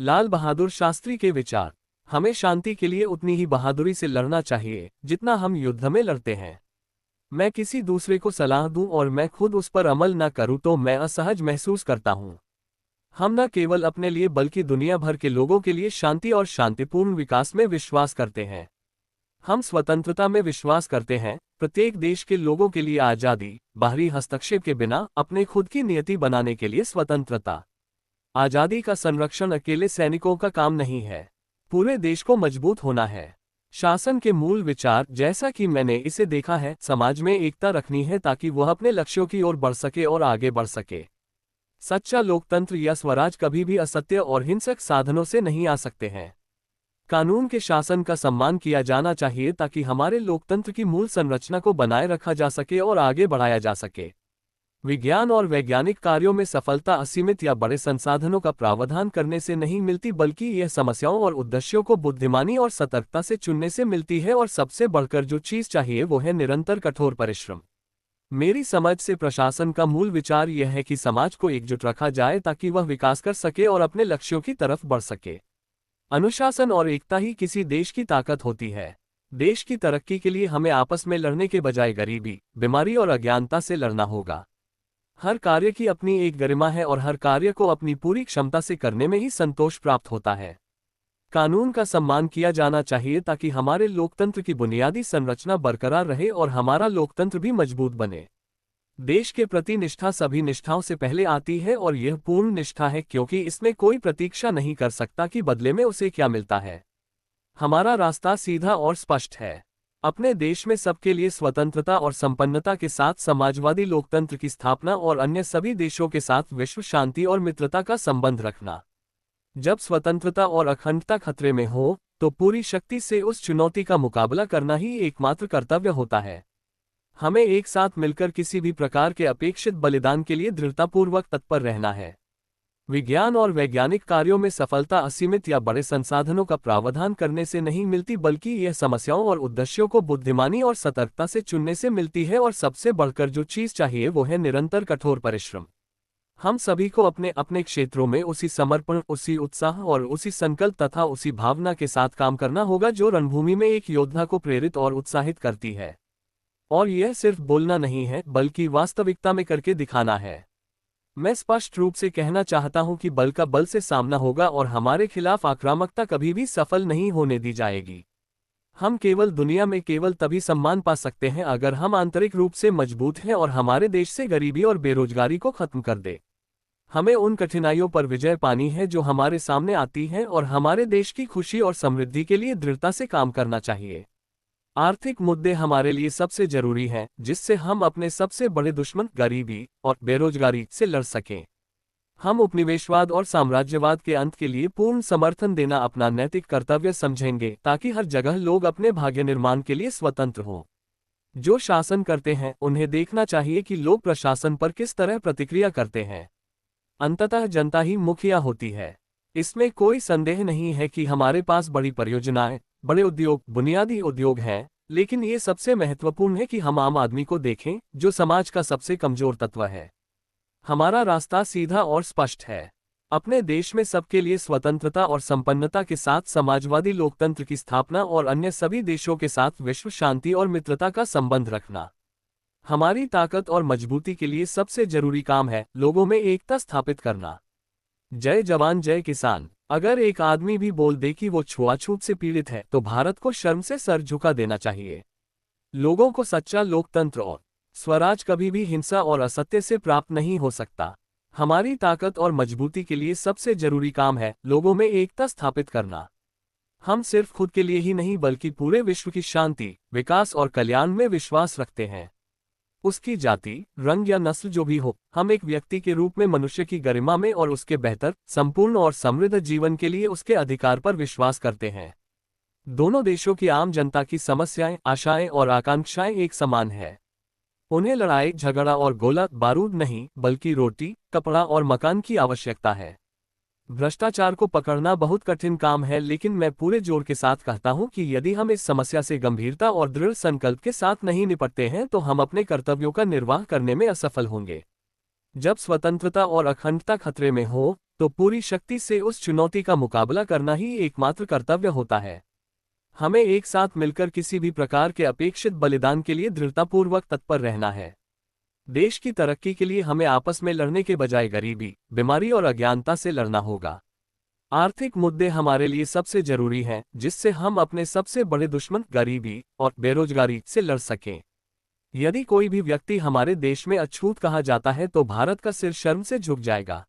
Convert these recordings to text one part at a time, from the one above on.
लाल बहादुर शास्त्री के विचार। हमें शांति के लिए उतनी ही बहादुरी से लड़ना चाहिए जितना हम युद्ध में लड़ते हैं। मैं किसी दूसरे को सलाह दूं और मैं खुद उस पर अमल न करूं तो मैं असहज महसूस करता हूं। हम न केवल अपने लिए बल्कि दुनिया भर के लोगों के लिए शांति और शांतिपूर्ण विकास में विश्वास करते हैं। हम स्वतंत्रता में विश्वास करते हैं, प्रत्येक देश के लोगों के लिए आज़ादी, बाहरी हस्तक्षेप के बिना अपने खुद की नियति बनाने के लिए स्वतंत्रता। आज़ादी का संरक्षण अकेले सैनिकों का काम नहीं है, पूरे देश को मजबूत होना है। शासन के मूल विचार, जैसा कि मैंने इसे देखा है, समाज में एकता रखनी है ताकि वह अपने लक्ष्यों की ओर बढ़ सके और आगे बढ़ सके। सच्चा लोकतंत्र या स्वराज कभी भी असत्य और हिंसक साधनों से नहीं आ सकते हैं। कानून के शासन का सम्मान किया जाना चाहिए ताकि हमारे लोकतंत्र की मूल संरचना को बनाए रखा जा सके और आगे बढ़ाया जा सके। विज्ञान और वैज्ञानिक कार्यों में सफलता असीमित या बड़े संसाधनों का प्रावधान करने से नहीं मिलती, बल्कि यह समस्याओं और उद्देश्यों को बुद्धिमानी और सतर्कता से चुनने से मिलती है। और सबसे बढ़कर जो चीज चाहिए वो है निरंतर कठोर परिश्रम। मेरी समझ से प्रशासन का मूल विचार यह है कि समाज को एकजुट रखा जाए ताकि वह विकास कर सके और अपने लक्ष्यों की तरफ बढ़ सके। अनुशासन और एकता ही किसी देश की ताकत होती है। देश की तरक्की के लिए हमें आपस में लड़ने के बजाय गरीबी, बीमारी और अज्ञानता से लड़ना होगा। हर कार्य की अपनी एक गरिमा है और हर कार्य को अपनी पूरी क्षमता से करने में ही संतोष प्राप्त होता है। कानून का सम्मान किया जाना चाहिए ताकि हमारे लोकतंत्र की बुनियादी संरचना बरकरार रहे और हमारा लोकतंत्र भी मजबूत बने। देश के प्रति निष्ठा सभी निष्ठाओं से पहले आती है और यह पूर्ण निष्ठा है, क्योंकि इसमें कोई प्रतीक्षा नहीं कर सकता कि बदले में उसे क्या मिलता है। हमारा रास्ता सीधा और स्पष्ट है। अपने देश में सबके लिए स्वतंत्रता और संपन्नता के साथ समाजवादी लोकतंत्र की स्थापना और अन्य सभी देशों के साथ विश्व शांति और मित्रता का संबंध रखना। जब स्वतंत्रता और अखंडता खतरे में हो तो पूरी शक्ति से उस चुनौती का मुकाबला करना ही एकमात्र कर्तव्य होता है। हमें एक साथ मिलकर किसी भी प्रकार के अपेक्षित बलिदान के लिए दृढ़तापूर्वक तत्पर रहना है। विज्ञान और वैज्ञानिक कार्यों में सफलता असीमित या बड़े संसाधनों का प्रावधान करने से नहीं मिलती, बल्कि यह समस्याओं और उद्देश्यों को बुद्धिमानी और सतर्कता से चुनने से मिलती है। और सबसे बढ़कर जो चीज चाहिए वो है निरंतर कठोर परिश्रम। हम सभी को अपने अपने क्षेत्रों में उसी समर्पण, उसी उत्साह और उसी संकल्प तथा उसी भावना के साथ काम करना होगा जो रणभूमि में एक योद्धा को प्रेरित और उत्साहित करती है। और यह सिर्फ बोलना नहीं है, बल्कि वास्तविकता में करके दिखाना है। मैं स्पष्ट रूप से कहना चाहता हूं कि बल का बल से सामना होगा और हमारे खिलाफ आक्रामकता कभी भी सफल नहीं होने दी जाएगी। हम केवल दुनिया में केवल तभी सम्मान पा सकते हैं अगर हम आंतरिक रूप से मजबूत हैं और हमारे देश से गरीबी और बेरोजगारी को खत्म कर दे। हमें उन कठिनाइयों पर विजय पानी है जो हमारे सामने आती हैं और हमारे देश की खुशी और समृद्धि के लिए दृढ़ता से काम करना चाहिए। आर्थिक मुद्दे हमारे लिए सबसे जरूरी हैं, जिससे हम अपने सबसे बड़े दुश्मन गरीबी और बेरोजगारी से लड़ सकें। हम उपनिवेशवाद और साम्राज्यवाद के अंत के लिए पूर्ण समर्थन देना अपना नैतिक कर्तव्य समझेंगे ताकि हर जगह लोग अपने भाग्य निर्माण के लिए स्वतंत्र हों। जो शासन करते हैं उन्हें देखना चाहिए कि लोग प्रशासन पर किस तरह प्रतिक्रिया करते हैं। अंततः जनता ही मुखिया होती है। इसमें कोई संदेह नहीं है कि हमारे पास बड़ी परियोजनाएं, बड़े उद्योग, बुनियादी उद्योग हैं, लेकिन ये सबसे महत्वपूर्ण है कि हम आम आदमी को देखें जो समाज का सबसे कमजोर तत्व है। हमारा रास्ता सीधा और स्पष्ट है। अपने देश में सबके लिए स्वतंत्रता और संपन्नता के साथ समाजवादी लोकतंत्र की स्थापना और अन्य सभी देशों के साथ विश्व शांति और मित्रता का संबंध रखना। हमारी ताकत और मजबूती के लिए सबसे जरूरी काम है लोगों में एकता स्थापित करना। जय जवान जय किसान। अगर एक आदमी भी बोल दे कि वो छुआछूत से पीड़ित है तो भारत को शर्म से सर झुका देना चाहिए। लोगों को सच्चा लोकतंत्र और स्वराज कभी भी हिंसा और असत्य से प्राप्त नहीं हो सकता। हमारी ताकत और मजबूती के लिए सबसे जरूरी काम है लोगों में एकता स्थापित करना। हम सिर्फ खुद के लिए ही नहीं बल्कि पूरे विश्व की शांति, विकास और कल्याण में विश्वास रखते हैं। उसकी जाति, रंग या नस्ल जो भी हो, हम एक व्यक्ति के रूप में मनुष्य की गरिमा में और उसके बेहतर, संपूर्ण और समृद्ध जीवन के लिए उसके अधिकार पर विश्वास करते हैं। दोनों देशों की आम जनता की समस्याएं, आशाएं और आकांक्षाएं एक समान है। उन्हें लड़ाई झगड़ा और गोला बारूद नहीं बल्कि रोटी, कपड़ा और मकान की आवश्यकता है। भ्रष्टाचार को पकड़ना बहुत कठिन काम है, लेकिन मैं पूरे जोर के साथ कहता हूं कि यदि हम इस समस्या से गंभीरता और दृढ़ संकल्प के साथ नहीं निपटते हैं तो हम अपने कर्तव्यों का निर्वाह करने में असफल होंगे। जब स्वतंत्रता और अखंडता खतरे में हो तो पूरी शक्ति से उस चुनौती का मुकाबला करना ही एकमात्र कर्तव्य होता है। हमें एक साथ मिलकर किसी भी प्रकार के अपेक्षित बलिदान के लिए दृढ़तापूर्वक तत्पर रहना है। देश की तरक्की के लिए हमें आपस में लड़ने के बजाय गरीबी, बीमारी और अज्ञानता से लड़ना होगा। आर्थिक मुद्दे हमारे लिए सबसे जरूरी हैं, जिससे हम अपने सबसे बड़े दुश्मन गरीबी और बेरोजगारी से लड़ सकें। यदि कोई भी व्यक्ति हमारे देश में अछूत कहा जाता है तो भारत का सिर शर्म से झुक जाएगा।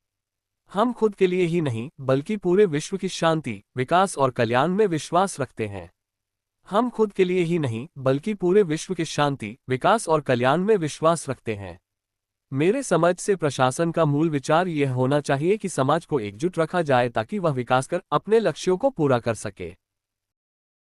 हम खुद के लिए ही नहीं बल्कि पूरे विश्व की शांति, विकास और कल्याण में विश्वास रखते हैं। हम खुद के लिए ही नहीं बल्कि पूरे विश्व के शांति, विकास और कल्याण में विश्वास रखते हैं। मेरे समझ से प्रशासन का मूल विचार यह होना चाहिए कि समाज को एकजुट रखा जाए ताकि वह विकास कर अपने लक्ष्यों को पूरा कर सके।